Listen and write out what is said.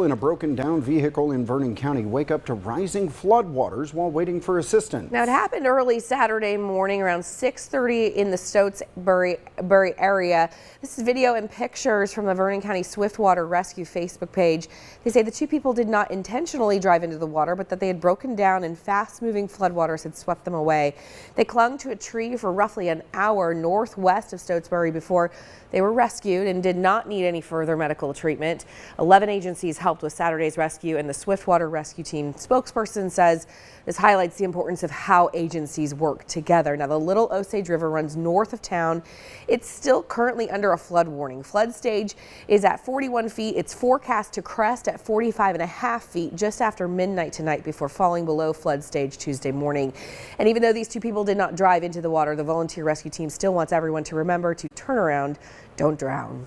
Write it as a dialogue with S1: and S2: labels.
S1: people in a broken down vehicle in Vernon County wake up to rising floodwaters while waiting for assistance.
S2: Now, it happened early Saturday morning around 6:30 in the Stotesbury area. This is video and pictures from the Vernon County Swiftwater Rescue Facebook page. They say the two people did not intentionally drive into the water, but that they had broken down and fast-moving floodwaters had swept them away. They clung to a tree for roughly an hour northwest of Stotesbury before they were rescued and did not need any further medical treatment. 11 agencies helped with Saturday's rescue, and the Swiftwater Rescue Team spokesperson says this highlights the importance of how agencies work together. Now, the Little Osage River runs north of town. It's still currently under a flood warning. Flood stage is at 41 feet. It's forecast to crest at 45.5 feet just after midnight tonight before falling below flood stage Tuesday morning. And even though these two people did not drive into the water, the volunteer rescue team still wants everyone to remember to turn around, don't drown.